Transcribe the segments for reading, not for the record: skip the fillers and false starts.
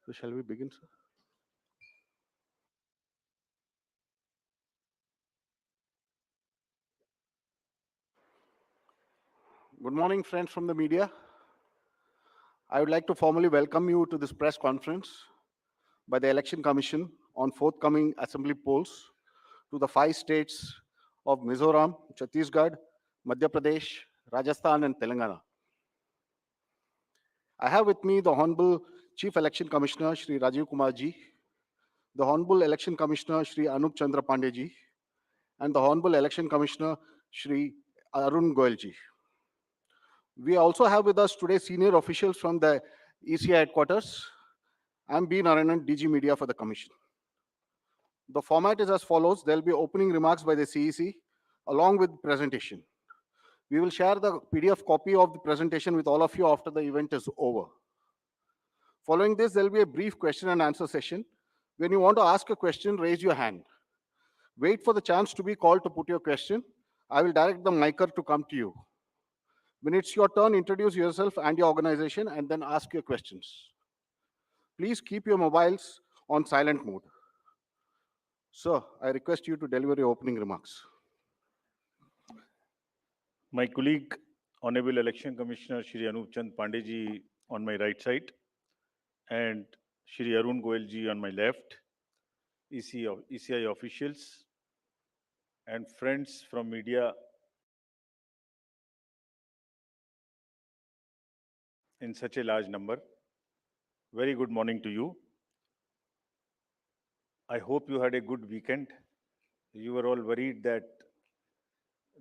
So shall we begin, sir? Good morning, friends from the media. I would like to formally welcome you to this press conference by the Election Commission on forthcoming assembly polls to the 5 states of Mizoram, Chhattisgarh, Madhya Pradesh, Rajasthan, and Telangana. I have with me the Honorable Chief Election Commissioner, Shri Rajiv Kumar ji, the Honorable Election Commissioner, Shri Anup Chandra Pandey ji, and the Honorable Election Commissioner, Shri Arun Goyal ji. We also have with us today senior officials from the ECI headquarters. I'm B. Narayanan, DG Media for the Commission. The format is as follows. There'll be opening remarks by the CEC along with presentation. We will share the PDF copy of the presentation with all of you after the event is over. Following this, there'll be a brief question and answer session. When you want to ask a question, raise your hand. Wait for the chance to be called to put your question. I will direct the micer to come to you. When it's your turn, introduce yourself and your organization and then ask your questions. Please keep your mobiles on silent mode. Sir, I request you to deliver your opening remarks. My colleague, Honorable Election Commissioner Shri Anup Chand Pandey ji on my right side and Shri Arun Goyal ji on my left, ECI officials and friends from media in such a large number. Very good morning to you. I hope you had a good weekend. You were all worried that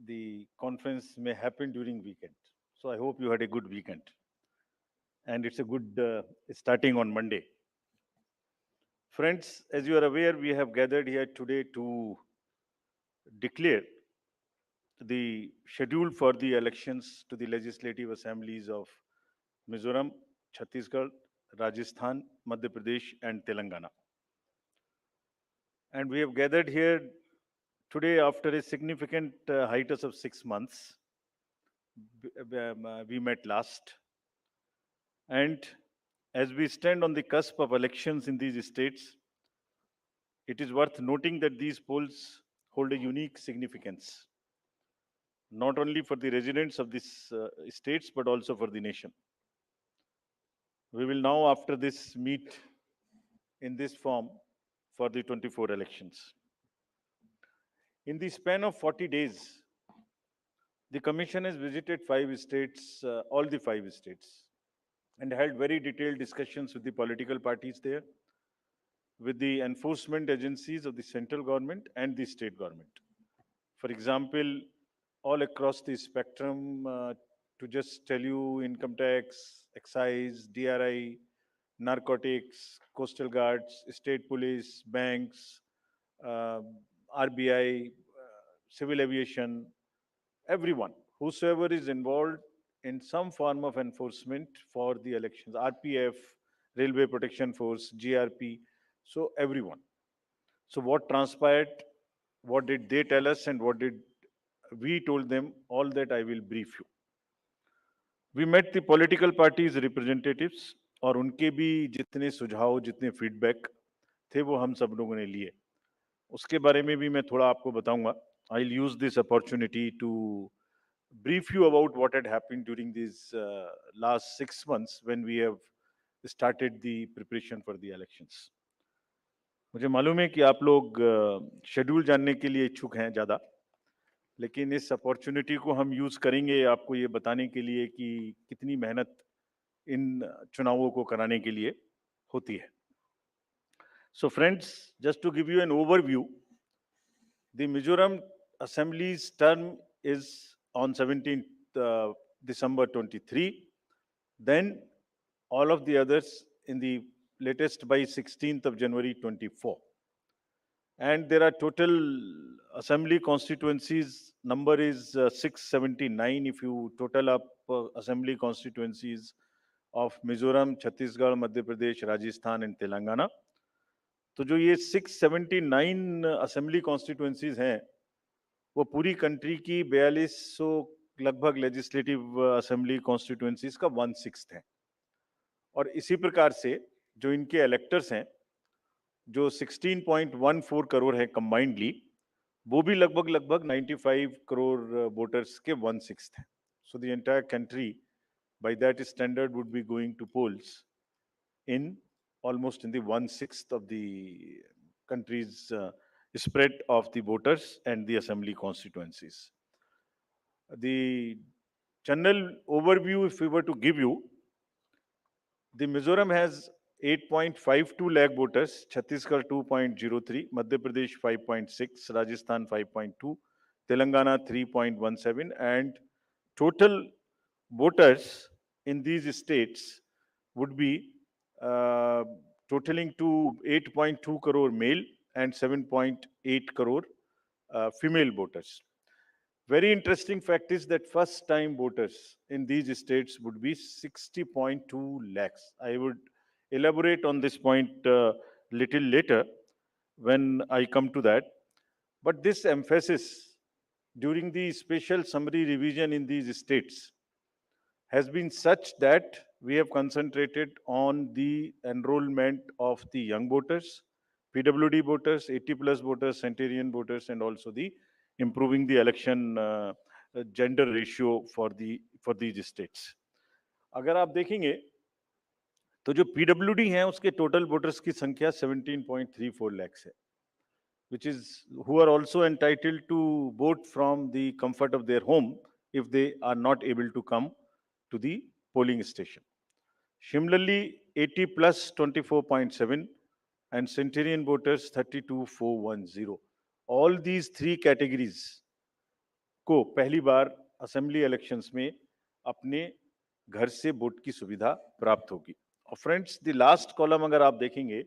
the conference may happen during weekend. So I hope you had a good weekend. And it's a good starting on Monday. Friends, as you are aware, we have gathered here today to declare the schedule for the elections to the legislative assemblies of Mizoram, Chhattisgarh, Rajasthan, Madhya Pradesh, and Telangana. And we have gathered here today after a significant hiatus of 6 months. We met last. And as we stand on the cusp of elections in these states, it is worth noting that these polls hold a unique significance, not only for the residents of these states, but also for the nation. We will now, after this, meet in this form for the 24 elections. In the span of 40 days, the Commission has visited 5 states, all the 5 states, and held very detailed discussions with the political parties there, with the enforcement agencies of the central government and the state government. For example, all across the spectrum, to just tell you, income tax, excise, DRI, narcotics, coastal guards, state police, banks, uh, RBI, civil aviation, everyone, whosoever is involved in some form of enforcement for the elections, RPF, Railway Protection Force, GRP, so everyone. So what transpired, what did they tell us, and what did we told them, all that I will brief you. We met the political parties representatives और उनके भी जितने सुझाव, जितने feedback थे वो हम सब लोगों ने लिए. उसके बारे में भी मैं थोड़ा आपको बताऊंगा. I'll use this opportunity to brief you about what had happened during these last 6 months when we have started the preparation for the elections. मुझे मालूम है कि आप लोग शेड्यूल जानने के लिए इच्छुक हैं ज़्यादा, लेकिन इस अपॉर्चुनिटी को हम यूज़ करेंगे आपको ये बताने के लिए कि कितनी मेहनत इन चुनावों को कराने के लिए होती है. So friends, just to give you an overview, the Mizoram Assembly's term is on 17th December 23. Then all of the others in the latest by 16th of January 24. And there are total assembly constituencies, number is 679 if you total up assembly constituencies of Mizoram, Chhattisgarh, Madhya Pradesh, Rajasthan and Telangana. तो जो ये 679 assembly constituencies हैं वो पूरी country की 4200 लगभग legislative assembly constituencies का 1/6 है. और इसी प्रकार से जो इनके इलेक्टर्स हैं, जो 16.14 करोड़ है कंबाइंडली, वो भी लगभग 95 करोड़ वोटर्स के 1/6 हैं. So the entire country, by that standard, would be going to polls in almost in the 1/6 of the country's spread of the voters and the assembly constituencies. The general overview, if we were to give you, the Mizoram has 8.52 lakh voters, Chhattisgarh 2.03, Madhya Pradesh 5.6, Rajasthan 5.2, Telangana 3.17, and total voters in these states would be uh, totaling to 8.2 crore male and 7.8 crore female voters. Very interesting fact is that first time voters in these states would be 60.2 lakhs. I would elaborate on this point little later when I come to that. But this emphasis during the special summary revision in these states has been such that we have concentrated on the enrollment of the young voters, PWD voters, 80 plus voters, centenarian voters, and also the improving the election gender ratio for these states. अगर आप देखेंगे तो जो PWD हैं उसके total voters की संख्या 17.34 lakhs है, which is who are also entitled to vote from the comfort of their home if they are not able to come to the polling station. Similarly, 80 plus 24.7 and centenarian voters 32,410. All these three categories को पहली बार assembly elections में अपने घर से vote की सुविधा प्राप्त होगी. और फ्रेंड्स, द लास्ट कॉलम अगर आप देखेंगे,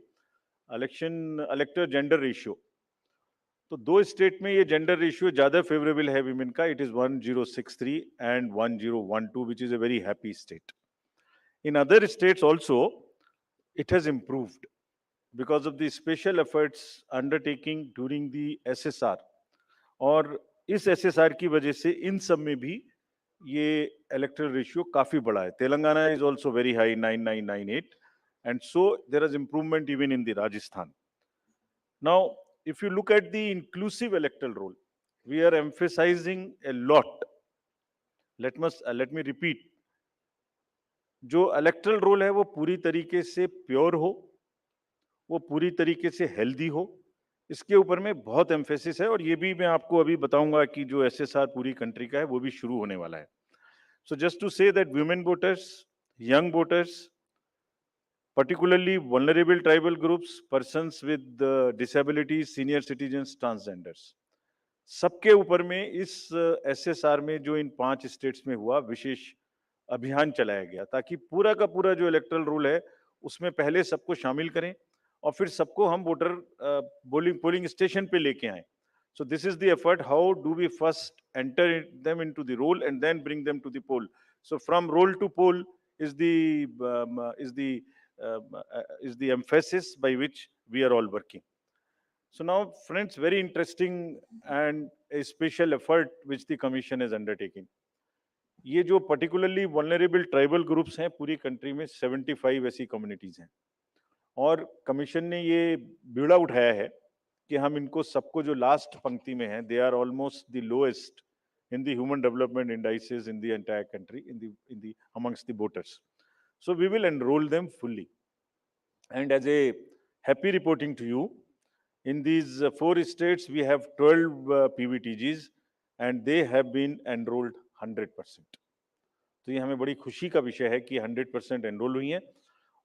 इलेक्टर जेंडर रेशियो, तो दो स्टेट में ये जेंडर रेशियो ज्यादा फेवरेबल है विमेन का. It is 1063 and 1012, which is a very happy state. In other states also, it has improved because of the special efforts undertaking during the SSR. और इस SSR की वजह से इन सब में भी ये electoral ratio काफी बड़ा है. Telangana is also very high, 9998, and so there is improvement even in the Rajasthan. Now, if you look at the inclusive electoral roll, we are emphasizing a lot. Let me repeat. जो erectile role है वो पूरी तरीके से pure हो, वो पूरी तरीके से हेल्दी हो, इसके ऊपर में बहुत एम्फेसिस है. और ये भी मैं आपको अभी बताऊंगा कि जो एसएसआर पूरी कंट्री का है वो भी शुरू होने वाला है. So just to say that women voters, young voters, particularly vulnerable tribal groups, persons with disabilities, senior citizens, transgenders, सबके ऊपर में इस एसएसआर में जो इन 5 स्टेट्स में हुआ विशेष अभियान चलाया गया, ताकि पूरा का पूरा जो इलेक्टरल रूल है उसमें पहले सबको शामिल करें और फिर सबको हम वोटर पोलिंग स्टेशन पे लेके आए. So this is the effort. How do we first enter them into the roll and then bring them to the poll? So from roll to poll is the emphasis by which we are all working. So now, friends, very interesting and a special effort which the commission is undertaking. ये जो particularly vulnerable tribal groups हैं पूरी country में 75 ऐसी communities हैं, और commission ने ये बीड़ा उठाया है कि हम इनको सबको जो लास्ट पंक्ति में है, they are almost the lowest in the human development indices in the entire country, in the amongst the voters. So we will enroll them fully. And as a happy reporting to you, in these 4 states we have 12 PVTGs and they have been enrolled 100%. तो ये हमें बड़ी खुशी का विषय है कि 100% enrol हुई हैं,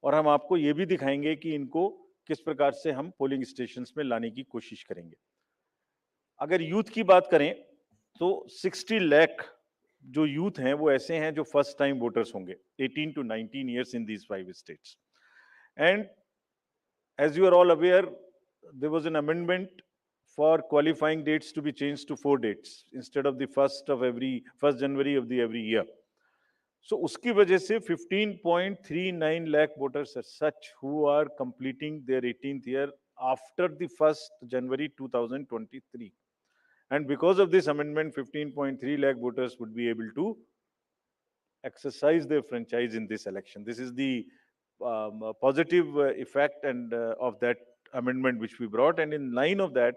और हम आपको ये भी दिखाएंगे कि इनको किस प्रकार से हम पोलिंग स्टेशंस में लाने की कोशिश करेंगे. अगर यूथ की बात करें तो 60 लाख जो यूथ हैं वो ऐसे हैं जो फर्स्ट टाइम वोटर्स होंगे, 18 to 19 years in these 5 states. And as you are all aware, there was an amendment for qualifying dates to be changed to 4 dates instead of the 1st January of the every year. So उसकी वजह से 15.39 lakh voters are such who are completing their 18th year after the 1st January 2023. And because of this amendment, 15.3 lakh voters would be able to exercise their franchise in this election. This is the positive effect and of that amendment which we brought. And in line of that,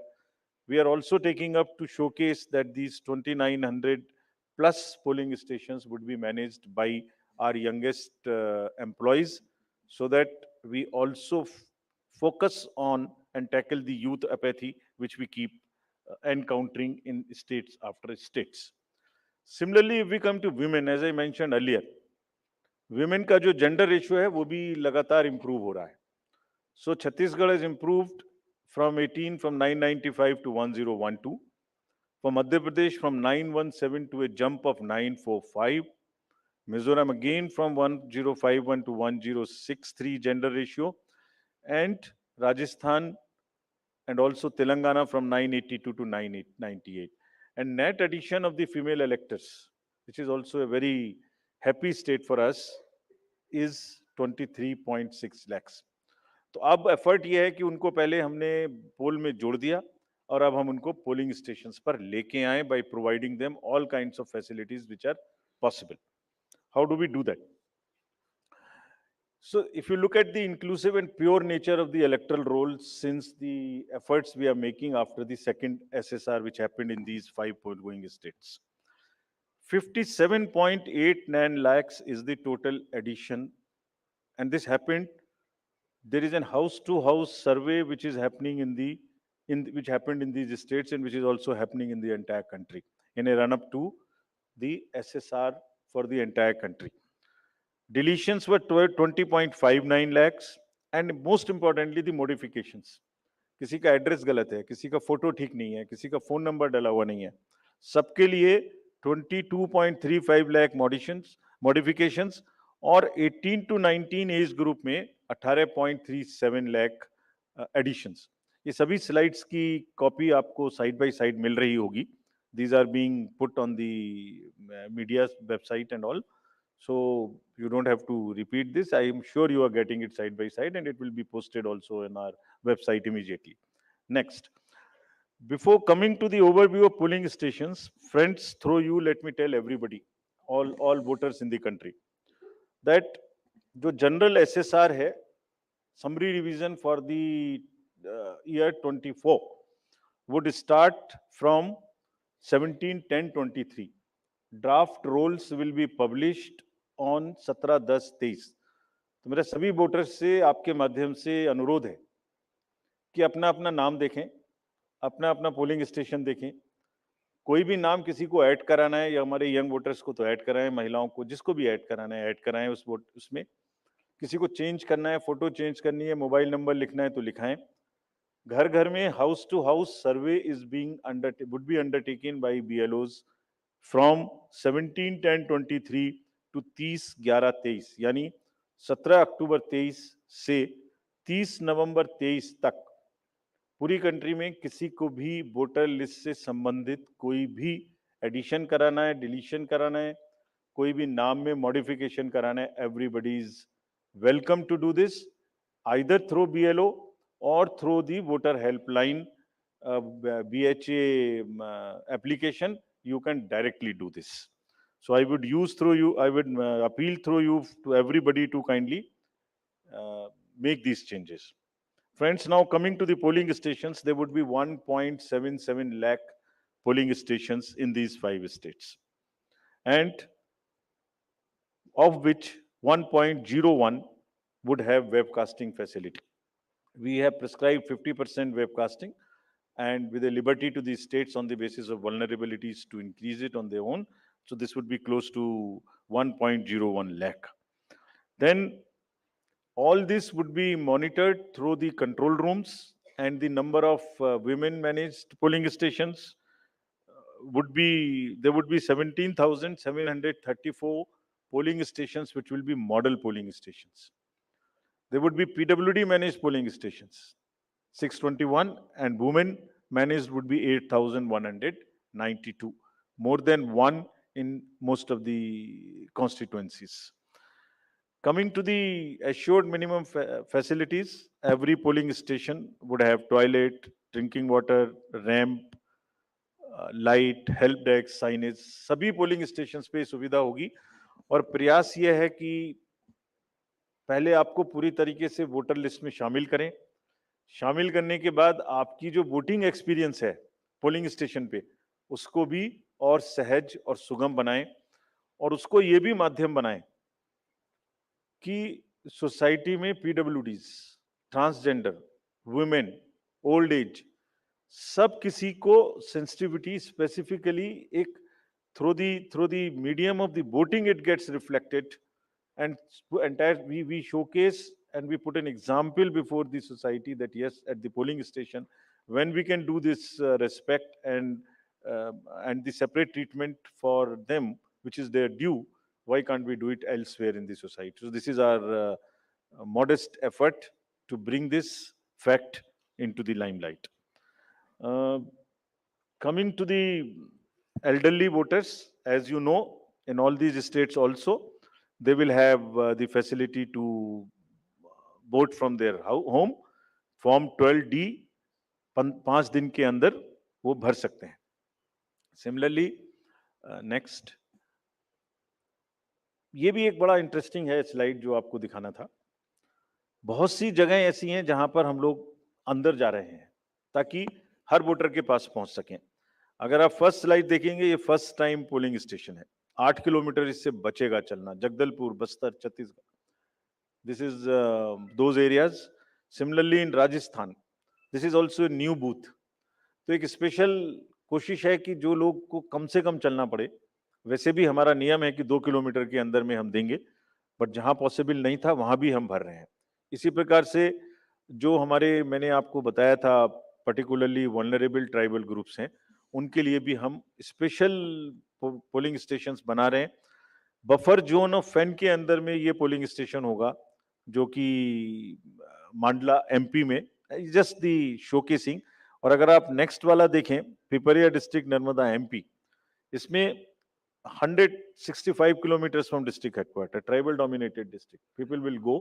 we are also taking up to showcase that these 2,900 plus polling stations would be managed by our youngest employees, so that we also focus on and tackle the youth apathy which we keep encountering in states after states. Similarly, if we come to women, as I mentioned earlier, women का जो gender ratio है वो भी लगातार improve हो रहा है. So Chhattisgarh has improved from 18 from 995 to 1012. For Madhya Pradesh from 917 to a jump of 945. Mizoram again from 1051 to 1063 gender ratio. And Rajasthan and also Telangana from 982 to 998. And net addition of the female electors, which is also a very happy state for us, is 23.6 lakhs. तो अब effort ये है कि उनको पहले हमने पोल में जोड़ दिया और अब हम उनको पोलिंग स्टेशंस पर लेके आए by providing them all kinds of facilities which are possible. How do we do that? So if you look at the inclusive and pure nature of the electoral roll, since the efforts we are making after the second SSR which happened in these 5 poll-going states, 57.89 lakhs is the total addition, and this happened. There is an house-to-house survey which is happening which happened in these states and which is also happening in the entire country in a run-up to the SSR for the entire country. Deletions were 20.59 lakhs, and most importantly the modifications. किसी का address गलत है, किसी का photo ठीक नहीं है, किसी का फोन नंबर डाला हुआ नहीं है, सबके लिए 22.35 लाख मॉडिफिकेशंस और 18 to 19 एज ग्रुप में 18.37 लाख एडिशंस. ये सभी स्लाइड्स की कॉपी आपको साइड बाय साइड मिल रही होगी. These are being put on the media's website and all. So you don't have to repeat this. I am sure you are getting it side by side, and it will be posted also in our website immediately. Next. Before coming to the overview of polling stations, friends, through you, let me tell everybody, all voters in the country, that जो general SSR है, summary revision for the year 24 would start from 17/10/23. Draft rolls will be published on 17/10/23. तो मेरे सभी voters से आपके माध्यम से अनुरोध है कि अपना अपना नाम देखें, अपना अपना पोलिंग स्टेशन देखें. कोई भी नाम किसी को ऐड कराना है या हमारे यंग वोटर्स को तो ऐड कराएं, महिलाओं को जिसको भी ऐड कराना है ऐड कराएं उसमें. किसी को चेंज करना है, फोटो चेंज करनी है, मोबाइल नंबर लिखना है तो लिखाएं. घर घर में house to house survey would be undertaken by BLOs from 17/10/23 to 30/11/23, यानी 17 अक्टूबर 23 से 30 नवंबर 23 तक पूरी कंट्री में किसी को भी वोटर लिस्ट से संबंधित कोई भी एडिशन कराना है, डिलीशन कराना है, कोई भी नाम में मॉडिफिकेशन कराना है, everybody is welcome to do this either through BLO or through the voter helpline BHA application. You can directly do this. So I would appeal through you to everybody to kindly make these changes. Friends, now coming to the polling stations, there would be 1.77 lakh polling stations in these 5 states, and of which 1.01 would have webcasting facility. We have prescribed 50% webcasting, and with a liberty to the states on the basis of vulnerabilities to increase it on their own. So this would be close to 1.01 lakh. Then all this would be monitored through the control rooms, and the number of women managed polling stations there would be 17,734 polling stations which will be model polling stations. There would be PWD managed polling stations, 621, and women managed would be 8,192, more than one in most of the constituencies. Coming to the assured minimum facilities, every polling station would have toilet, drinking water, ramp, light, help desk, signage, सभी polling station पे सुविधा होगी. और प्रयास यह है कि पहले आपको पूरी तरीके से वोटर लिस्ट में शामिल करें। शामिल करने के बाद आपकी जो वोटिंग एक्सपीरियंस है पोलिंग स्टेशन पे, उसको भी और सहज और सुगम बनाएं, और उसको ये भी माध्यम बनाएं कि सोसाइटी में पीडब्ल्यूडीज, ट्रांसजेंडर, वुमेन, ओल्ड एज, सब किसी को सेंसिटिविटी स्पेसिफिकली एक through the medium of the voting it gets reflected, and entire we showcase and we put an example before the society that yes, at the polling station, when we can do this respect uh, and the separate treatment for them which is their due, why can't we do it elsewhere in the society? So this is our modest effort to bring this fact into the limelight. uh, Coming to the elderly voters, as you know, in all these states also, they will have the facility to vote from their home. Form 12D 5 दिन के अंदर वो भर सकते हैं. Similarly, next, ये भी एक बड़ा इंटरेस्टिंग है स्लाइड जो आपको दिखाना था. बहुत सी जगह ऐसी हैं जहां पर हम लोग अंदर जा रहे हैं ताकि हर वोटर के पास पहुंच सकें. अगर आप फर्स्ट स्लाइड देखेंगे, ये फर्स्ट टाइम पोलिंग स्टेशन है. 8 किलोमीटर इससे बचेगा चलना. Jagdalpur, Bastar, Chhattisgarh, this is those areas. Similarly in Rajasthan, this is also new booth. तो एक स्पेशल कोशिश है कि जो लोग को कम से कम चलना पड़े. वैसे भी हमारा नियम है कि 2 किलोमीटर के अंदर में हम देंगे, बट जहां पॉसिबल नहीं था वहां भी हम भर रहे हैं. इसी प्रकार से जो हमारे, मैंने आपको बताया था, पर्टिकुलरली वल्नरेबल ट्राइबल ग्रुप्स हैं, उनके लिए भी हम स्पेशल पोलिंग स्टेशंस बना रहे हैं. बफर जोन ऑफ फैन के अंदर में ये पोलिंग स्टेशन होगा, जो कि मांडला एमपी में, जस्ट दी शोकेसिंग. और अगर आप नेक्स्ट वाला देखें, पिपरिया डिस्ट्रिक्ट, नर्मदा एमपी, इसमें 165 kilometers from district headquarters, tribal dominated district. People will go,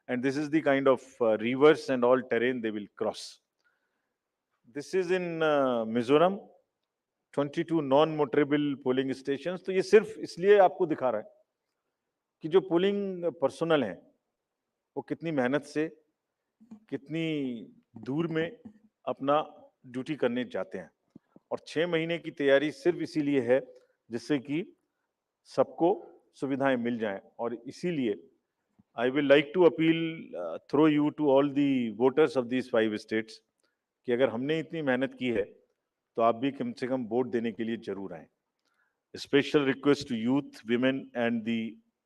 and this is the kind of rivers and all terrain they will cross. This is in Mizoram, 22 non motorable polling station. तो ये सिर्फ इसलिए आपको दिखा रहा है कि जो पोलिंग पर्सनल हैं वो कितनी मेहनत से, कितनी दूर में अपना ड्यूटी करने जाते हैं. और 6 महीने की तैयारी सिर्फ इसीलिए है जिससे कि सबको सुविधाएं मिल जाएं. और इसीलिए I will like to appeal through you to all the voters of these 5 states कि अगर हमने इतनी मेहनत की है तो आप भी कम से कम वोट देने के लिए जरूर आए. Special request to youth, women and the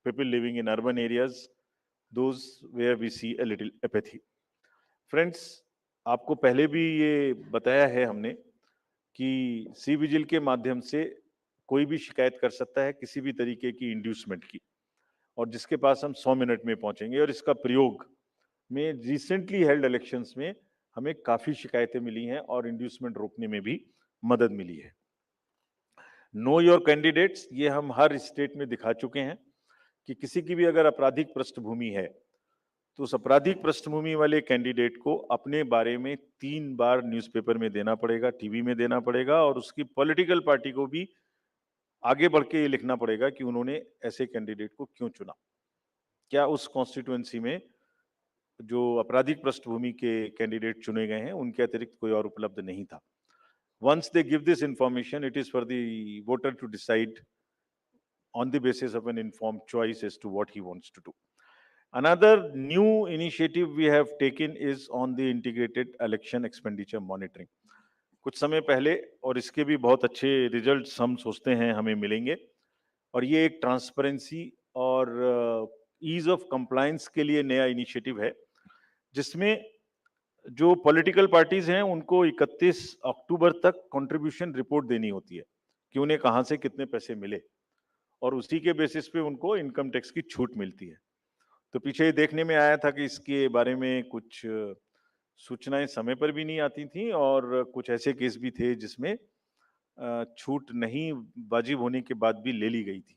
people living in urban areas, those where we see a little apathy. Friends, आपको पहले भी ये बताया है हमने कि सी विजिल के माध्यम से कोई भी शिकायत कर सकता है किसी भी तरीके की इंड्यूसमेंट की, और जिसके पास हम 100 मिनट में पहुंचेंगे. और इसका प्रयोग में रिसेंटली हेल्ड इलेक्शंस में हमें काफी शिकायतें मिली हैं और इंड्यूसमेंट रोकने में भी मदद मिली है. नो योर कैंडिडेट्स, ये हम हर स्टेट में दिखा चुके हैं कि किसी की भी अगर आपराधिक पृष्ठभूमि है तो उस आपराधिक पृष्ठभूमि वाले कैंडिडेट को अपने बारे में 3 बार न्यूज़पेपर में देना पड़ेगा, टीवी में देना पड़ेगा, और उसकी पॉलिटिकल पार्टी को भी आगे बढ़ के ये लिखना पड़ेगा कि उन्होंने ऐसे कैंडिडेट को क्यों चुना. क्या उस कॉन्स्टिट्यूएंसी में जो आपराधिक पृष्ठभूमि के कैंडिडेट चुने गए हैं उनके अतिरिक्त कोई और उपलब्ध नहीं था. Once they give this information, it is for the voter to decide on the basis of an informed choice as to what he wants to do. Another new initiative we have taken is on the integrated election expenditure monitoring. कुछ समय पहले, और इसके भी बहुत अच्छे results हम सोचते हैं हमें मिलेंगे, और ये एक ट्रांसपेरेंसी और ईज ऑफ कंप्लायंस के लिए नया इनिशिएटिव है, जिसमें जो पॉलिटिकल पार्टीज हैं उनको 31 अक्टूबर तक कंट्रीब्यूशन रिपोर्ट देनी होती है कि उन्हें कहां से कितने पैसे मिले, और उसी के बेसिस पे उनको इनकम टैक्स की छूट मिलती है. तो पीछे ये देखने में आया था कि इसके बारे में कुछ सूचनाएं समय पर भी नहीं आती थी, और कुछ ऐसे केस भी थे जिसमें छूट नहीं वाजिब होने के बाद भी ले ली गई थी.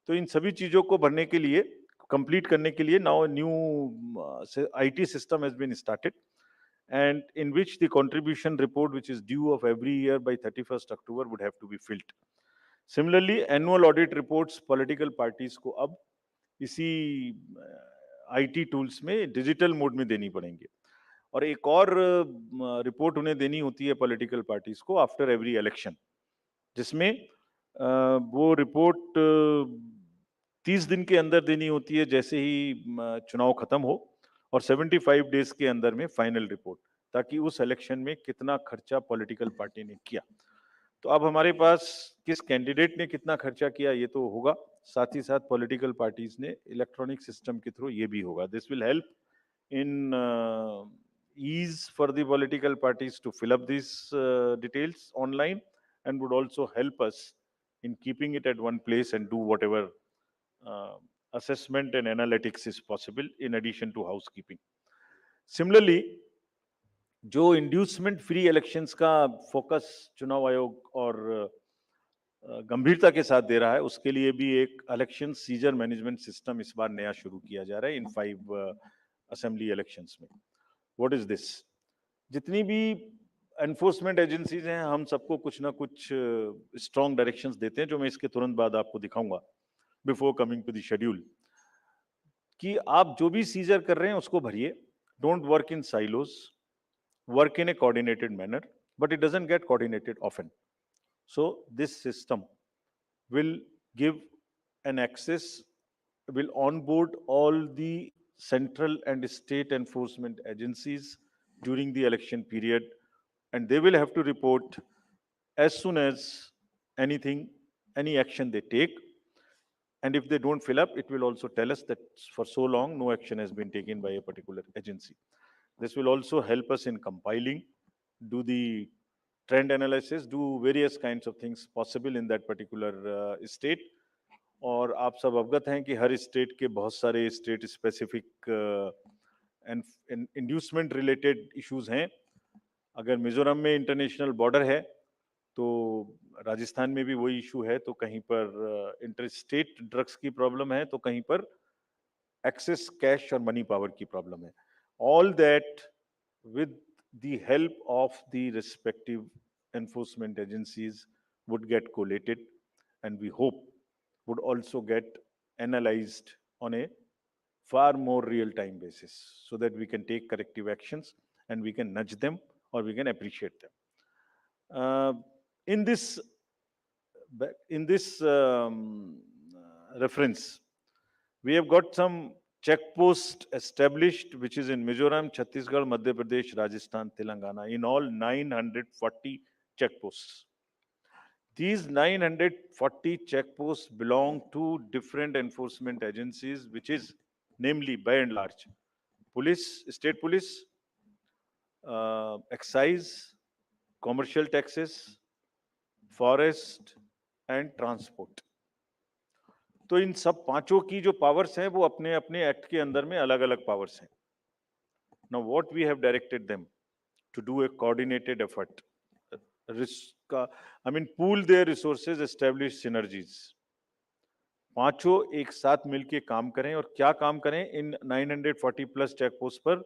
तो इन सभी चीजों को भरने के लिए, कंप्लीट करने के लिए, now new IT system has been started, and in which the contribution report which is due of every year by 31st October would have to be filled. Similarly, annual audit reports political parties को अब इसी IT tools में digital mode में देनी पड़ेंगे। और एक और रिपोर्ट उन्हें देनी होती है पॉलिटिकल पार्टीज को आफ्टर एवरी इलेक्शन, जिसमें वो रिपोर्ट 30 दिन के अंदर देनी होती है जैसे ही चुनाव खत्म हो, और 75 डेज के अंदर में फाइनल रिपोर्ट, ताकि उस इलेक्शन में कितना खर्चा पॉलिटिकल पार्टी ने किया। तो अब हमारे पास किस कैंडिडेट ने कितना खर्चा किया ये तो होगा, साथ ही साथ पॉलिटिकल पार्टीज ने इलेक्ट्रॉनिक सिस्टम के थ्रू ये भी होगा। This will help in ease for the political parties to fill up these details online, and would also help us in keeping it at one place and do whatever assessment and analytics is possible in addition to housekeeping. Similarly, जो inducement free elections का focus चुनाव आयोग और गंभीरता के साथ दे रहा है, उसके लिए भी एक इलेक्शन सीजर मैनेजमेंट सिस्टम इस बार नया शुरू किया जा रहा है इन 5 असेंबली इलेक्शंस में। What is this? जितनी भी एनफोर्समेंट एजेंसीज हैं, हम सबको कुछ ना कुछ स्ट्रॉन्ग डायरेक्शंस देते हैं, जो मैं इसके तुरंत बाद आपको दिखाऊंगा before coming to the schedule, कि आप जो भी सीजर कर रहे हैं उसको भरिए, don't work in silos, work in a coordinated manner, but it doesn't get coordinated often. So this system will give an access, will onboard all the central and state enforcement agencies during the election period, and they will have to report as soon as any action they take. And if they don't fill up, it will also tell us that for so long no action has been taken by a particular agency. This will also help us in compiling, do the trend analysis, do various kinds of things possible in that particular state. और आप सब अवगत हैं कि हर state के बहुत सारे state specific inducement related issues हैं। अगर मिजोरम में इंटरनेशनल बॉर्डर है तो राजस्थान में भी वही इशू है, तो कहीं पर इंटर स्टेट ड्रग्स की प्रॉब्लम है, तो कहीं पर एक्सेस कैश और मनी पावर की प्रॉब्लम है। All that with the help of the respective enforcement agencies would get collated, and we hope would also get analyzed on a far more real-time basis, so that we can take corrective actions and we can nudge them or we can appreciate them. In this reference, we have got some checkpost established, which is in Mizoram, Chhattisgarh, Madhya Pradesh, Rajasthan, Telangana, in all 940 checkposts. These 940 checkposts belong to different enforcement agencies, which is namely, by and large, police, state police, excise, commercial taxes, forest, and transport. तो इन सब पांचों की जो powers हैं वो अपने अपने act के अंदर में अलग अलग पावर्स हैं। Now what we have directed them to do a coordinated effort, I mean pool their resources, establish synergies. पांचों एक साथ मिलके काम करें, और क्या काम करें? इन 940 प्लस चेक पोस्ट पर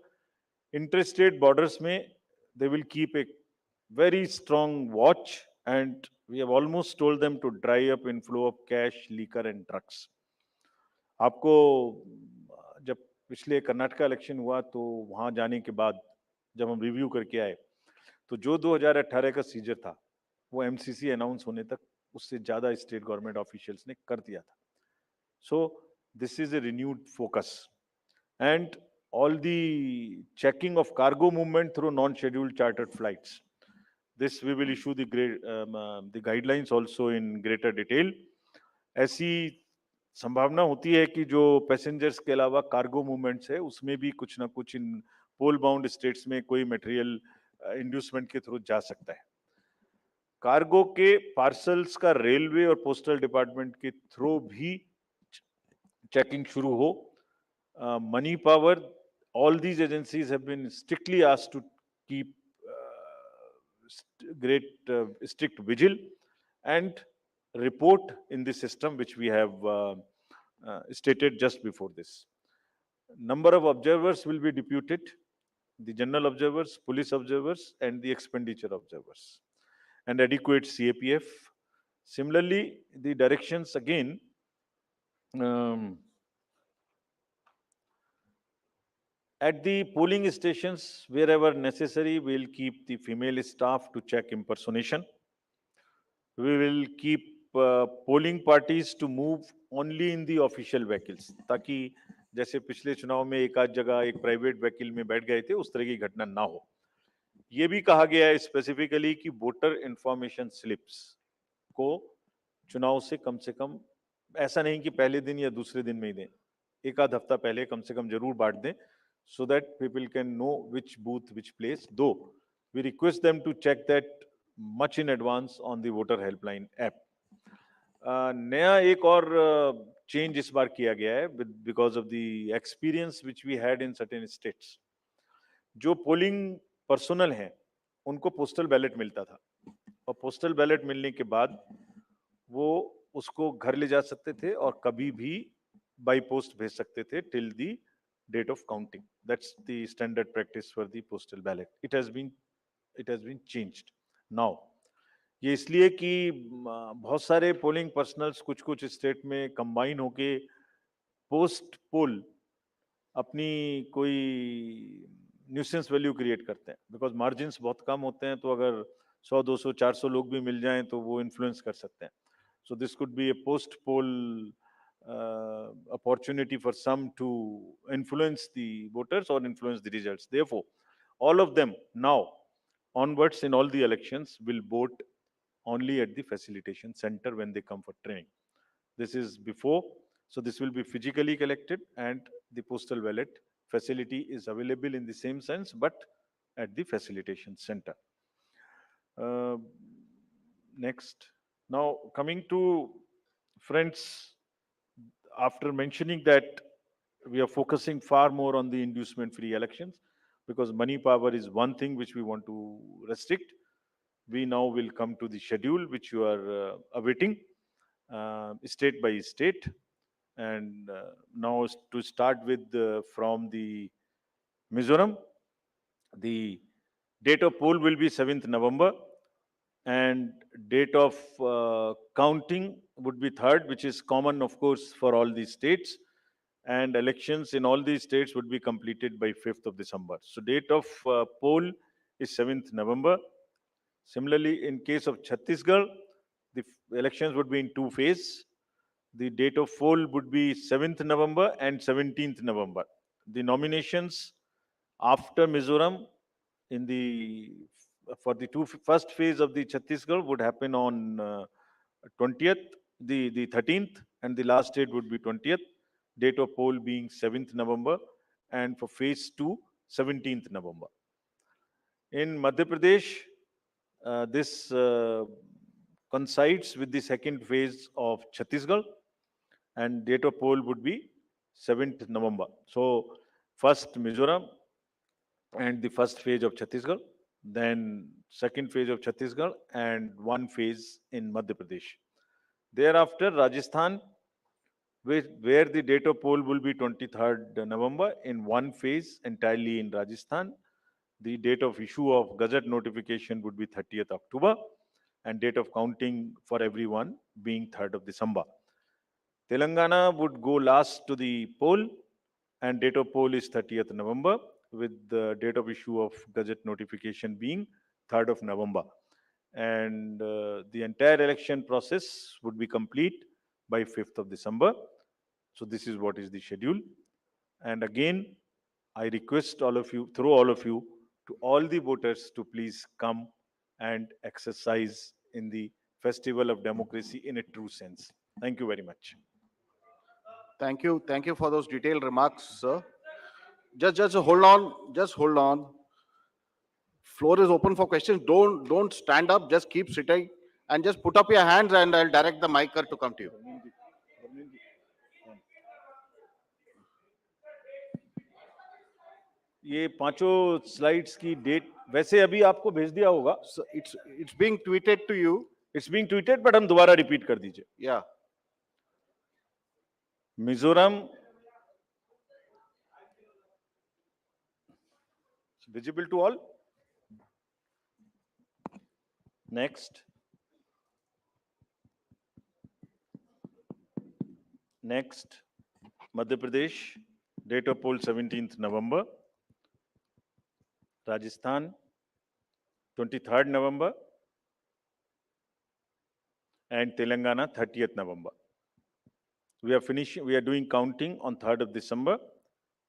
इंटरस्टेट बॉर्डर्स में they will keep a very strong watch, and we have almost told them to dry up inflow of cash, liquor and drugs. आपको जब पिछले कर्नाटका इलेक्शन हुआ तो वहां जाने के बाद जब हम रिव्यू करके आए, तो जो 2018 का सीजर था वो एमसीसी अनाउंस होने तक उससे ज्यादा स्टेट गवर्नमेंट ऑफिशियल्स ने कर दिया था। सो this is a renewed focus, and all the checking of cargo movement through non-scheduled chartered flights. This we will issue the guidelines also in greater detail. ऐसी संभावना होती है कि जो पैसेंजर्स के अलावा कार्गो मूवमेंट्स है उसमें भी कुछ ना कुछ इन पोल बाउंड स्टेट्स में कोई मटेरियल इंड्यूसमेंट के थ्रू जा सकता है। कार्गो के पार्सल्स का रेलवे और पोस्टल डिपार्टमेंट के थ्रू भी चेकिंग शुरू हो। Money power, all these agencies have been strictly asked to keep strict vigil and report in the system, which we have stated just before this. Number of observers will be deputed, the general observers, police observers, and the expenditure observers, and adequate CAPF. Similarly, the directions again, At the polling stations, wherever necessary, we'll keep the female staff to check impersonation. We will keep polling parties to move only in the official vehicles, ताकि जैसे पिछले चुनाव में एक आध जगह एक private vehicle में बैठ गए थे, उस तरह की घटना ना हो. ये भी कहा गया है स्पेसिफिकली कि वोटर इंफॉर्मेशन स्लिप्स को चुनाव से कम ऐसा नहीं कि पहले दिन या दूसरे दिन में ही दें, एक आध हफ्ता पहले कम से कम जरूर बांट दें, so that people can know which booth, which place. Though we request them to check that much in advance on the voter helpline app. नया एक और चेंज इस बार किया गया है because of the experience which we had in certain states. जो polling personnel हैं उनको पोस्टल बैलेट मिलता था, और पोस्टल बैलेट मिलने के बाद वो उसको घर ले जा सकते थे और कभी भी बाई पोस्ट भेज सकते थे till the date of counting. That's the standard practice for the postal ballot. It has been changed now. ये इसलिए कि बहुत सारे पोलिंग पर्सनल्स कुछ स्टेट में कंबाइन होके पोस्ट पोल अपनी कोई न्यूसेंस वैल्यू क्रिएट करते हैं, बिकॉज मार्जिन्स बहुत कम होते हैं, तो अगर 100, 200, 400 लोग भी मिल जाएं तो वो इन्फ्लुएंस कर सकते हैं. So this could be A post pole opportunity for some to influence the voters or influence the results. Therefore, all of them now onwards in all the elections will vote only at the facilitation center when they come for training. This is before, so this will be physically collected, and the postal ballot facility is available in the same sense, but at the facilitation center. Next, now coming to friends, after mentioning that we are focusing far more on the inducement-free elections, because money power is one thing which we want to restrict. We now will come to the schedule which you are awaiting, state by state. And now to start with from the Mizoram, the date of poll will be 7th November, and date of counting would be 3rd, which is common, of course, for all these states. And elections in all these states would be completed by 5th of December. So date of poll is 7th November. Similarly, in case of Chhattisgarh, the elections would be in 2 phases. The date of poll would be 7th November and 17th November. The nominations after Mizoram in the for the first phase of the Chhattisgarh would happen on 20th, the 13th, and the last date would be 20th. Date of poll being 7th November, and for phase 2, 17th November. In Madhya Pradesh, this coincides with the second phase of Chhattisgarh, and date of poll would be 7th November. So first Mizoram and the first phase of Chhattisgarh, then second phase of Chhattisgarh, and one phase in Madhya Pradesh. Thereafter, Rajasthan, where the date of poll will be 23rd November in one phase entirely in Rajasthan. The date of issue of Gazette notification would be 30th October, and date of counting for everyone being 3rd of December. Telangana would go last to the poll, and date of poll is 30th November, with the date of issue of Gazette notification being 3rd of November. And the entire election process would be complete by 5th of December. So this is what is the schedule. And again, I request all of you, through all of you, to all the voters to please come and exercise in the festival of democracy in a true sense. Thank you very much. Thank you. Thank you for those detailed remarks, sir. Just hold on. Just hold on. Floor is open for questions. Don't stand up. Just keep sitting and just put up your hands, and I'll direct the mic to come to you. ये पांचों slides की date वैसे अभी आपको भेज दिया होगा. So it's being tweeted to you. It's being tweeted, but हम दोबारा रिपीट कर दीजिए. Yeah. Mizoram visible to all. Next. Madhya Pradesh, date of poll 17th November. Rajasthan 23rd November, and Telangana 30th November. We are doing counting on 3rd of December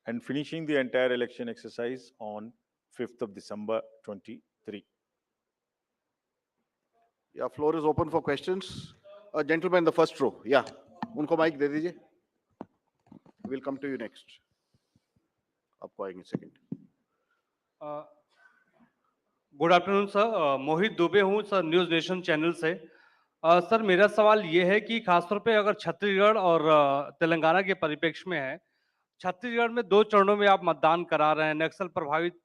and finishing the entire election exercise on 5th of December 23. Yeah, floor is open for questions. Gentleman in the first row. Yeah, उनको mic दे दीजिए. We'll come to you next. आपको आएंगे second. Good afternoon sir, मोहित दुबे हूँ sir, news nation channel से। Sir मेरा सवाल ये है कि खासतौर पे अगर छत्तीसगढ़ और तेलंगाना के परिप्रेक्ष्य में है, छत्तीसगढ़ में 2 चरणों में आप मतदान करा रहे हैं, नक्सल प्रभावित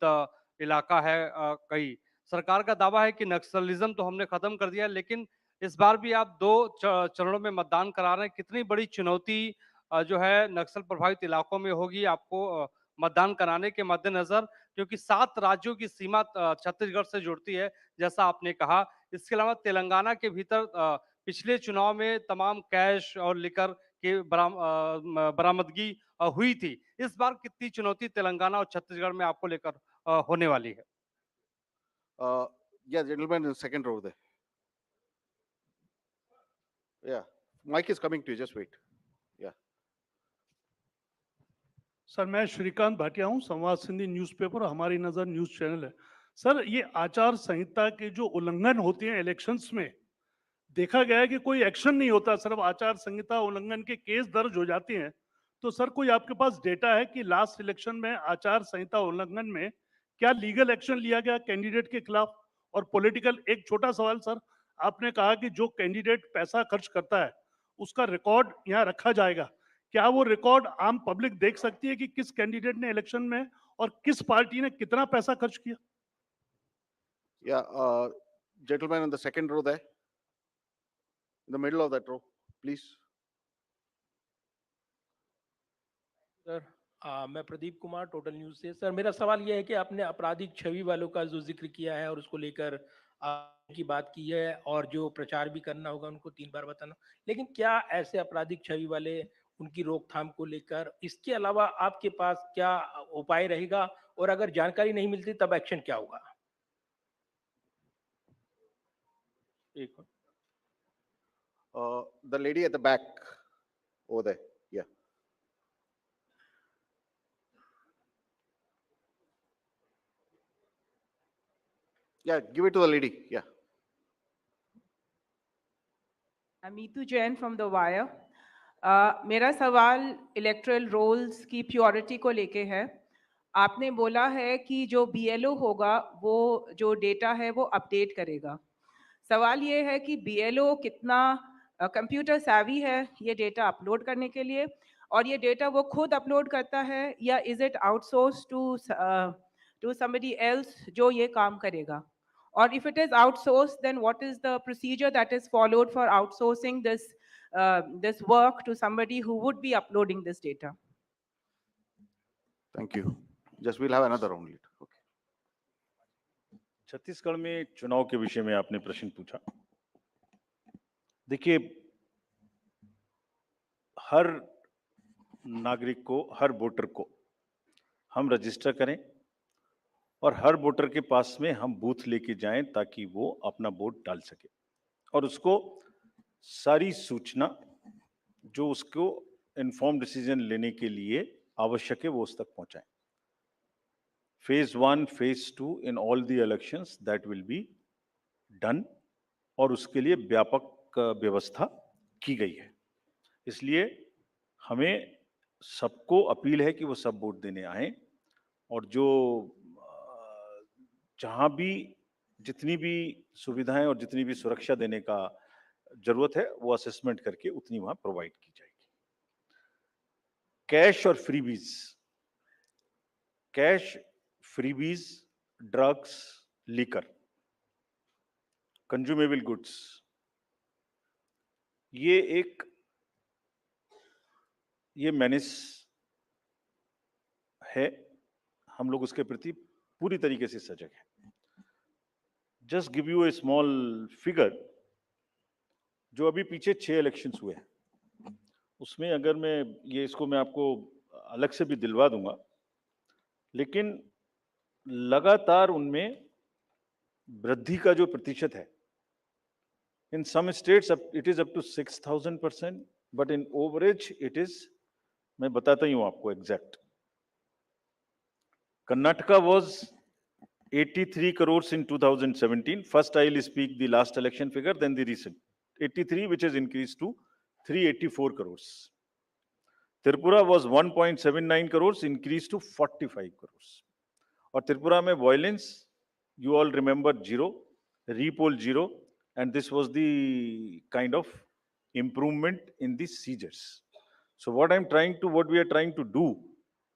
इलाका है कई। सरकार का दावा है कि नक्सलिज्म तो हमने खत्म कर दिया, लेकिन इस बार भी आप 2 चरणों में मतदान करा रहे हैं। कितनी बड़ी चुनौती जो है नक्सल प्रभावित इलाकों में होगी आपको मतदान कराने के मद्देनजर, क्योंकि 7 राज्यों की सीमा छत्तीसगढ़ से जुड़ती है, जैसा आपने कहा। इसके अलावा तेलंगाना के भीतर पिछले चुनाव में तमाम कैश और लिकर की बरामदगी हुई थी। इस बार कितनी चुनौती तेलंगाना और छत्तीसगढ़ में आपको लेकर होने वाली है? Yeah, gentleman in the second row there. Yeah, mic is coming to you. Just wait. Yeah. Sir मैं श्रीकांत भाटिया हूं, संवाद सिंधी न्यूज़पेपर, हमारी नजर न्यूज चैनल है। सर ये आचार संहिता के जो उल्लंघन होते हैं इलेक्शंस में, देखा गया है कि कोई एक्शन नहीं होता, सिर्फ आचार संहिता उल्लंघन के केस दर्ज हो जाते हैं। तो सर कोई आपके पास डेटा है कि लास्ट इलेक्शन में आचार संहिता उल्लंघन में क्या लीगल एक्शन लिया गया कैंडिडेट के खिलाफ? और पॉलिटिकल, एक छोटा सवाल सर, आपने कहा कि जो कैंडिडेट पैसा खर्च करता है उसका रिकॉर्ड यहाँ रखा जाएगा, क्या वो रिकॉर्ड आम पब्लिक देख सकती है कि किस कैंडिडेट ने इलेक्शन में और किस पार्टी ने कितना पैसा खर्च किया? Yeah, gentleman in the second row there. In the middle of that row, please. Sir मैं प्रदीप कुमार, टोटल न्यूज से। सर मेरा सवाल यह है कि आपने आपराधिक छवि वालों का जो जिक्र किया है और उसको लेकर की बात की है, और जो प्रचार भी करना होगा उनको 3 बार बताना, लेकिन क्या ऐसे आपराधिक छवि वाले, उनकी रोकथाम को लेकर इसके अलावा आपके पास क्या उपाय रहेगा, और अगर जानकारी नहीं मिलती तब एक्शन क्या होगा? एक The lady at the back over there. Yeah. Yeah, give it to the lady. Yeah. I'm Meetu Jain from The Wire. मेरा सवाल इलेक्ट्रल रोल्स की प्योरिटी को लेके है। आपने बोला है कि जो BLO होगा वो जो डेटा है वो अपडेट करेगा। सवाल ये है कि BLO कितना कंप्यूटर savvy है ये डेटा अपलोड करने के लिए, और ये डेटा वो खुद अपलोड करता है या is it outsource to somebody else जो ये काम करेगा? Or if it is outsourced, then what is the procedure that is followed for outsourcing this work to somebody who would be uploading this data? Thank you. Just we'll have another round later. Okay. Chhattisgarh में चुनाव के विषय में आपने प्रश्न पूछा। देखिए, हर नागरिक को, हर वोटर को हम रजिस्टर करें और हर वोटर के पास में हम बूथ लेके जाएं ताकि वो अपना वोट डाल सके, और उसको सारी सूचना जो उसको इन्फॉर्म डिसीजन लेने के लिए आवश्यक है वो उस तक पहुंचाएं। Phase 1, Phase 2 in all the elections that will be done, और उसके लिए व्यापक व्यवस्था की गई है। इसलिए हमें सबको अपील है कि वो सब वोट देने आए, और जो जहां भी जितनी भी सुविधाएं और जितनी भी सुरक्षा देने का जरूरत है वो असेसमेंट करके उतनी वहां प्रोवाइड की जाएगी। कैश और freebies, cash, freebies, drugs, liquor, consumable goods, ये मेनेस है। हम लोग उसके प्रति पूरी तरीके से सजग हैं। Just give U A small figure, जो अभी पीछे 6 इलेक्शंस हुए हैं उसमें, अगर मैं आपको अलग से भी दिलवा दूंगा, लेकिन लगातार उनमें वृद्धि का जो प्रतिशत है, in some states it is up to 6,000%, but in average it is, मैं बताता ही हूं आपको exact. Karnataka was 83 crores in 2017. First, I'll speak the last election figure, then the recent. 83, which has increased to 384 crores. Tripura was 1.79 crores, increased to 45 crores. और त्रिपुरा में violence, you all remember, 0, repoll 0, and this was the kind of improvement in the seizures. So what we are trying to do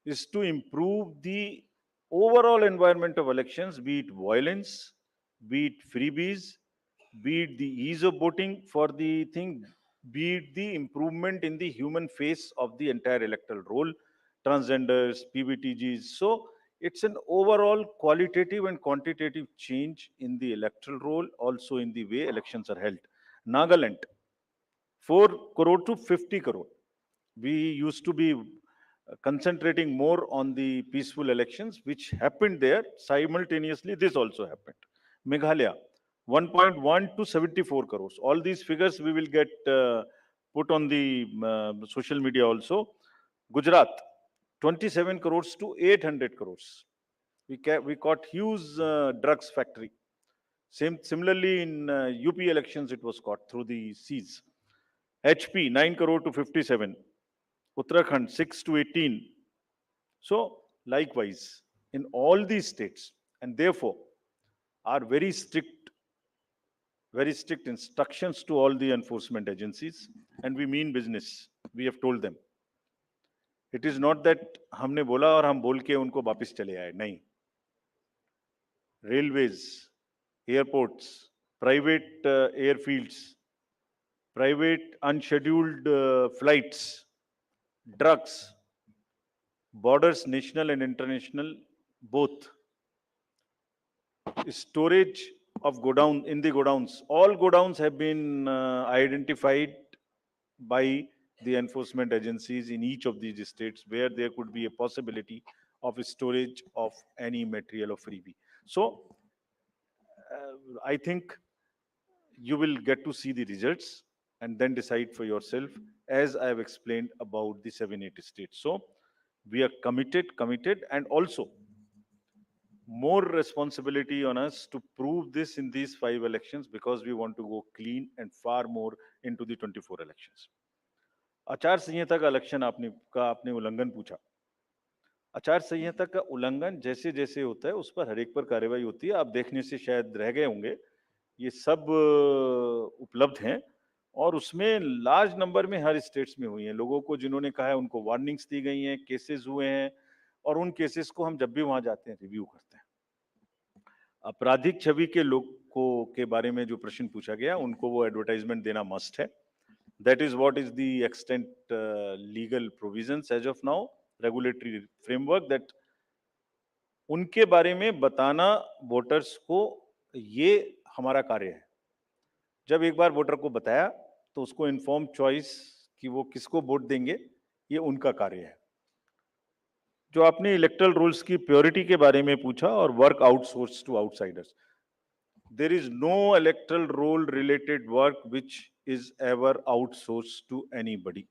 is to improve the overall environment of elections, be it violence, be it freebies, be it the ease of voting for the thing, be it the improvement in the human face of the entire electoral roll, transgenders, PBTGs. So it's an overall qualitative and quantitative change in the electoral roll, also in the way elections are held. Nagaland, 4 crore to 50 crore. We used to be concentrating more on the peaceful elections, which happened there. Simultaneously, this also happened. Meghalaya, 1.1 to 74 crores. All these figures we will get put on the social media also. Gujarat, 27 crores to 800 crores. We caught huge drugs factory. Similarly, in UP elections, it was caught through the seas. HP, 9 crore to 57. Uttarakhand, 6 to 18. So, likewise, in all these states, and therefore, are very strict instructions to all the enforcement agencies, and we mean business. We have told them. It is not that हमने बोला और हम बोल के उनको वापस चले आए, नहीं. Railways, airports, private airfields, private unscheduled flights, drugs, borders, national and international, both. Storage of godown in the godowns. All godowns have been identified by the enforcement agencies in each of these states where there could be a possibility of storage of any material of freebie. So, I think you will get to see the results and then decide for yourself, as I have explained about the 7-8 states. So, we are committed, and also more responsibility on us to prove this in these 5 elections, because we want to go clean and far more into the 24 elections. आचार संहिता का election आपने उल्लंघन पूछा. आचार संहिता का उल्लंघन जैसे जैसे होता है उस पर हर एक पर कार्रवाई होती है. आप देखने से शायद रह गए होंगे, ये सब उपलब्ध हैं और उसमें लार्ज नंबर में हर स्टेट्स में हुई हैं. लोगों को जिन्होंने कहा है उनको वार्निंग्स दी गई हैं, केसेस हुए हैं, और उन केसेस को हम जब भी वहां जाते हैं रिव्यू करते हैं. आपराधिक छवि के लोगों के बारे में जो प्रश्न पूछा गया, उनको वो एडवर्टाइजमेंट देना मस्ट है. That is what is the extent legal provisions as of now, regulatory framework, that उनके बारे में बताना वोटर्स को, ये हमारा कार्य है. जब एक बार वोटर को बताया तो उसको इन्फॉर्म चॉइस कि वो किसको वोट देंगे, ये उनका कार्य है. जो आपने इलेक्टरल रूल्स की प्योरिटी के बारे में पूछा और work outsource to outsiders, there is no electoral roll related work which is ever outsourced to anybody.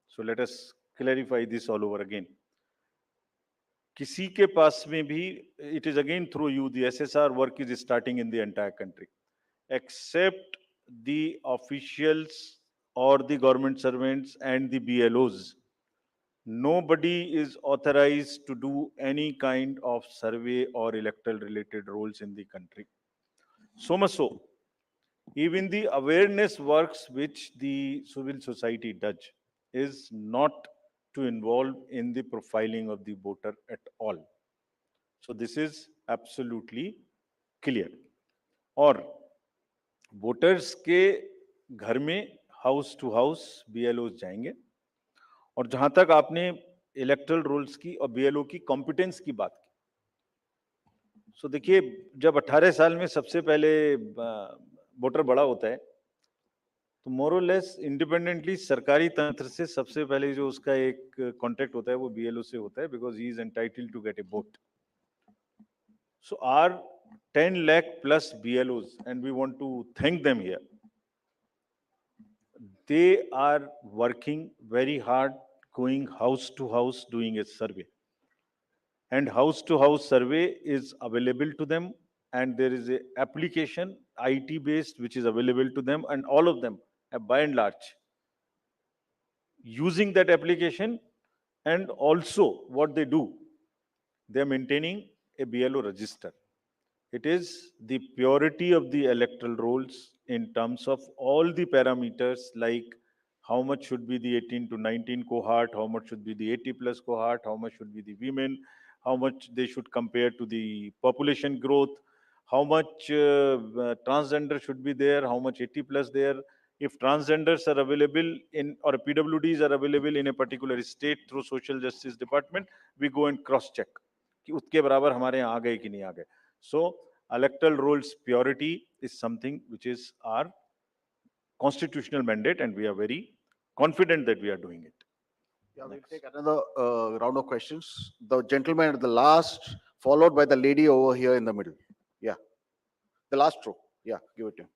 So let us clarify this all over again. किसी के पास में भी, it is again through you, the SSR work is starting in the entire country, except the officials or the government servants and the BLOs. Nobody is authorized to do any kind of survey or electoral related roles in the country. So much so, even the awareness works which the civil society does is not to involve in the profiling of the voter at all. So this is absolutely clear. और voters के घर में house to house BLOs जाएंगे. और जहां तक आपने electoral roles की और BLO की कॉम्पिटेंस की बात की, सो देखिए, जब 18 साल में सबसे पहले वोटर बड़ा होता है तो मोर और लेस इंडिपेंडेंटली सरकारी तंत्र से सबसे पहले जो उसका एक कॉन्टेक्ट होता है वो BLO से होता है, because he is entitled to get a vote. So our 10 lakh plus BLOs, and we want to thank them here. They are working very hard, going house to house, doing a survey. And house to house survey is available to them, and there is a application IT based which is available to them, and all of them by and large using that application. And also what they do, they are maintaining a BLO register. It is the purity of the electoral rolls in terms of all the parameters, like how much should be the 18 to 19 cohort, how much should be the 80 plus cohort, how much should be the women, how much they should compare to the population growth, how much transgender should be there, how much 80 plus there. If transgenders are available in, or PWDs are available in a particular state through social justice department, we go and cross check कि उसके बराबर हमारे यहाँ आ गए कि नहीं आ गए. So electoral rolls purity is something which is our constitutional mandate, and we are very confident that we are doing it. Yeah, we'll Next. take another round of questions. The gentleman at the last, followed by the lady over here in the middle. Yeah. The last row. Yeah, give it to him.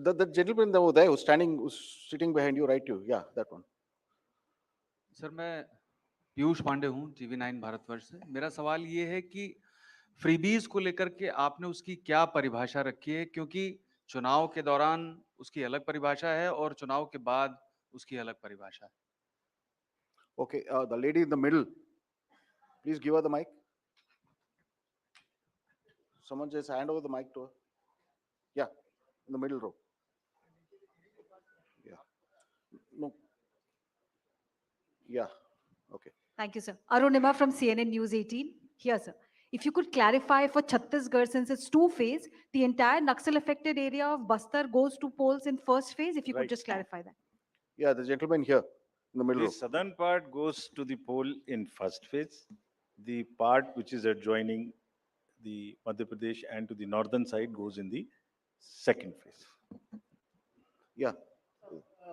The gentleman over there who's standing, who's sitting behind you, right you. Yeah, that one. Sir मैं पीयूष पांडे हूँ TV9 Bharatvarsh से. मेरा सवाल ये है कि freebies को लेकर के आपने उसकी क्या परिभाषा रखी है, क्योंकि चुनाव के दौरान उसकी अलग परिभाषा है और चुनाव के बाद उसकी अलग परिभाषा है. Okay, the lady in the middle. Please give her the mic. Someone just hand over the mic to her. Yeah, in the middle row. Yeah. No. Yeah, okay. Thank you, sir. Arunima from CNN News 18. Here, sir. If you could clarify for Chhattisgarh, since it's two-phase, the entire Naxal-affected area of Bastar goes to polls in first phase, if you could Right. just clarify that. Yeah, the gentleman here in the middle The row. southern part goes to the poll in first phase. The part which is adjoining the Madhya Pradesh and to the northern side goes in the second phase. Yeah.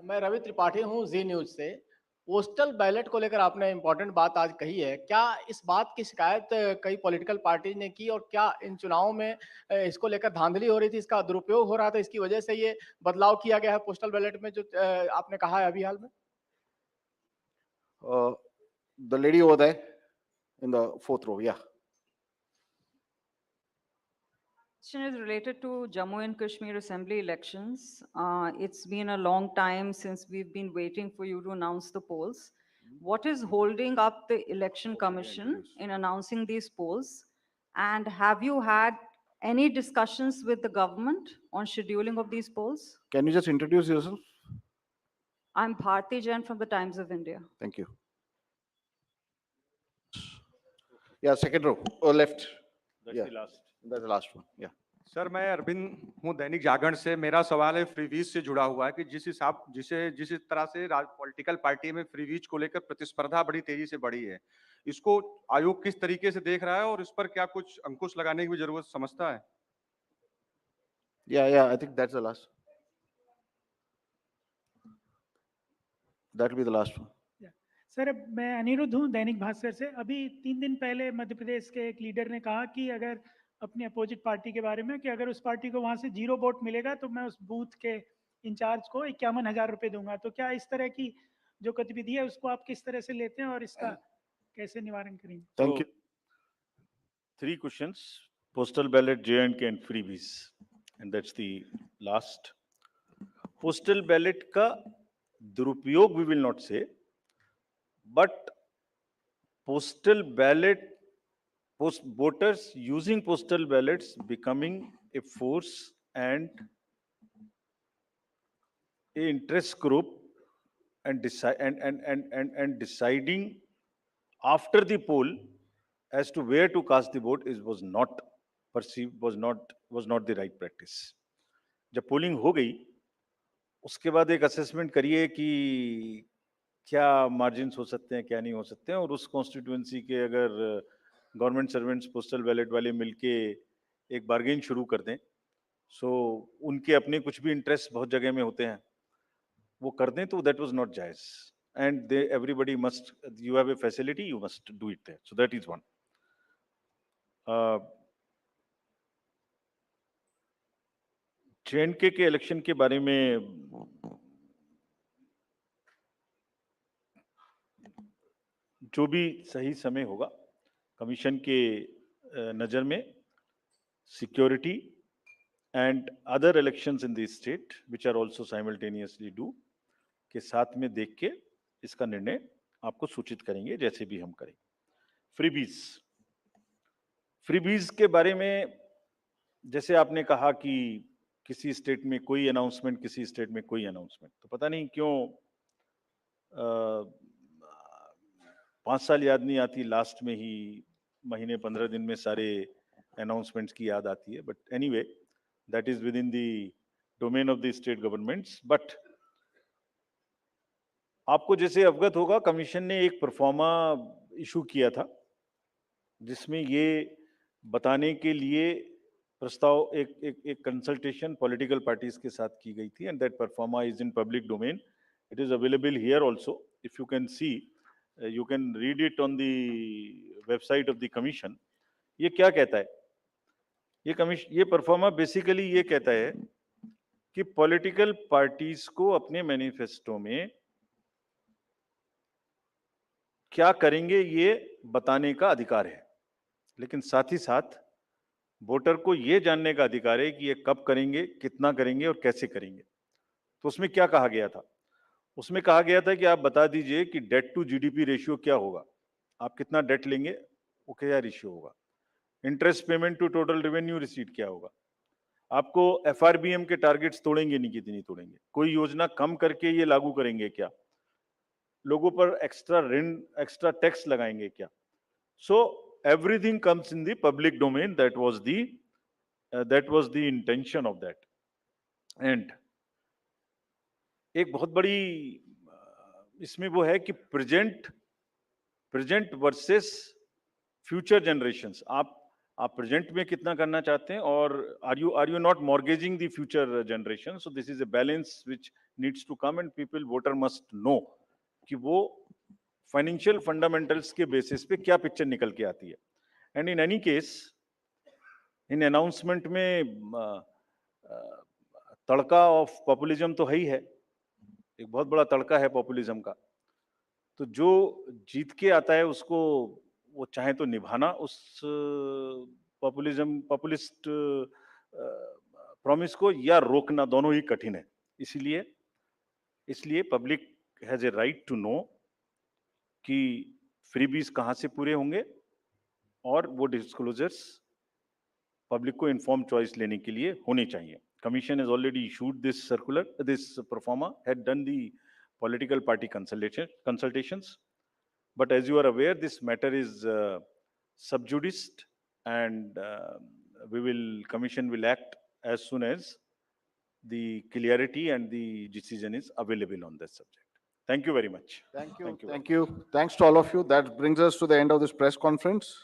मैं रवि त्रिपाठी हूँ जी news से. Postal ballot को लेकर आपने important बात आज कही है. क्या इस बात की शिकायत कई पॉलिटिकल पार्टी ने की, और क्या इन चुनावों में इसको लेकर धांधली हो रही थी, इसका दुरुपयोग हो रहा था, इसकी वजह से ये बदलाव किया गया है पोस्टल बैलेट में जो आपने कहा है अभी हाल में? The lady over there in the fourth row. Yeah. Question is related to Jammu and Kashmir Assembly elections. It's been a long time since we've been waiting for you to announce the polls. What is holding up the Election Commission in announcing these polls? And have you had any discussions with the government on scheduling of these polls? Can you just introduce yourself? I'm Bharti Jain from the Times of India. Thank you. Yeah, second row or left. That's Yeah. the last. That's the last one. Yeah. Sir मैं अरविंद हूँ दैनिक जागरण से. मेरा सवाल है freebies से जुड़ा हुआ है कि जिस तरह से पॉलिटिकल पार्टी में फ्रीवीज को लेकर प्रतिस्पर्धा बड़ी तेजी से बढ़ी है, इसको आयोग किस तरीके से देख रहा है और इस पर क्या कुछ अंकुश लगाने की भी जरूरत समझता है? Yeah, I think that's the last. That will be the last one. Sir मैं अनिरुद्ध हूँ दैनिक भास्कर से. अभी 3 दिन पहले मध्य प्रदेश के एक लीडर ने कहा कि अगर अपनी अपोजिट पार्टी के बारे में कि अगर उस पार्टी को वहां से 0 वोट मिलेगा तो मैं उस बूथ के इंचार्ज को 51,000 रुपए दूंगा. तो क्या इस तरह की जो गतिविधि है उसको आप किस तरह से लेते हैं और इसका कैसे निवारण करेंगे? Thank you. 3 questions: postal ballot, J&K, and freebies, and that's the last. Postal ballot का दुरुपयोग we will not say, but postal ballot, voters using postal ballots becoming a force and a interest group and deciding after the poll as to where to cast the vote was not perceived, was not the right practice. जब polling हो गई उसके बाद एक assessment करिए कि क्या margins हो सकते हैं, क्या नहीं हो सकते हैं, और उस कॉन्स्टिट्यूएंसी के अगर गवर्नमेंट सर्वेंट्स पोस्टल बैलेट वाले मिलके एक बार्गेन शुरू कर दें, सो उनके अपने कुछ भी इंटरेस्ट बहुत जगह में होते हैं, वो कर दें, तो दैट वाज नॉट जायज. And they everybody must, you have a facility, you must do it there. So that is one. J&K के इलेक्शन के बारे में जो भी सही समय होगा, कमीशन के नज़र में security and other elections in the state which are also simultaneously due के साथ में देख के इसका निर्णय आपको सूचित करेंगे, जैसे भी हम करें। फ्रीबीज के बारे में जैसे आपने कहा कि किसी स्टेट में कोई अनाउंसमेंट, किसी स्टेट में कोई अनाउंसमेंट, तो पता नहीं क्यों 5 साल याद नहीं आती, लास्ट में ही महीने 15 दिन में सारे अनाउंसमेंट्स की याद आती है। But anyway, that is with in the domain of the state governments. But आपको जैसे अवगत होगा, कमीशन ने एक परफॉर्मा इशू किया था जिसमें ये बताने के लिए प्रस्ताव एक कंसल्टेशन पॉलिटिकल पार्टीज के साथ की गई थी, and that pro forma is in public domain. It is available here also, if you can see, you can read it on the website of the commission. ये क्या कहता है? ये परफॉर्मा बेसिकली ये कहता है कि पॉलिटिकल पार्टीज को अपने मैनिफेस्टो में क्या करेंगे ये बताने का अधिकार है, लेकिन साथ ही साथ वोटर को ये जानने का अधिकार है कि ये कब करेंगे, कितना करेंगे और कैसे करेंगे। तो उसमें क्या कहा गया था? उसमें कहा गया था कि आप बता दीजिए कि डेट टू जीडीपी रेशियो क्या होगा, आप कितना डेट लेंगे, वो क्या रेशियो होगा, interest payment to total revenue receipt क्या होगा, आपको एफआरबीएम के टारगेट्स तोड़ेंगे नहीं, कितनी तोड़ेंगे, कोई योजना कम करके ये लागू करेंगे क्या, लोगों पर एक्स्ट्रा ऋण, एक्स्ट्रा टैक्स लगाएंगे क्या। सो everything comes in the public domain. That was the intention of that. And एक बहुत बड़ी इसमें वो है कि प्रेजेंट वर्सेस फ्यूचर जनरेशंस। आप प्रेजेंट में कितना करना चाहते हैं, और are you not mortgaging the future generation. So this is a balance which needs to come, and people, voter must know कि वो फाइनेंशियल फंडामेंटल्स के बेसिस पे क्या पिक्चर निकल के आती है। And in any case, in announcement में तड़का ऑफ पॉपुलिज्म तो है ही है, एक बहुत बड़ा तड़का है पॉपुलिज्म का। तो जो जीत के आता है उसको वो चाहे तो निभाना उस पॉपुलिस्ट प्रॉमिस को, या रोकना, दोनों ही कठिन है। इसलिए public has a right to know कि फ्रीबीज कहाँ से पूरे होंगे, और वो डिस्क्लोजर्स पब्लिक को इन्फॉर्म चॉइस लेने के लिए होने चाहिए। Commission has already issued this circular, this proforma, had done the political party consultations. But as you are aware, this matter is sub judice, and Commission will act as soon as the clarity and the decision is available on this subject. Thank you very much. Thank you. Thanks to all of you. That brings us to the end of this press conference.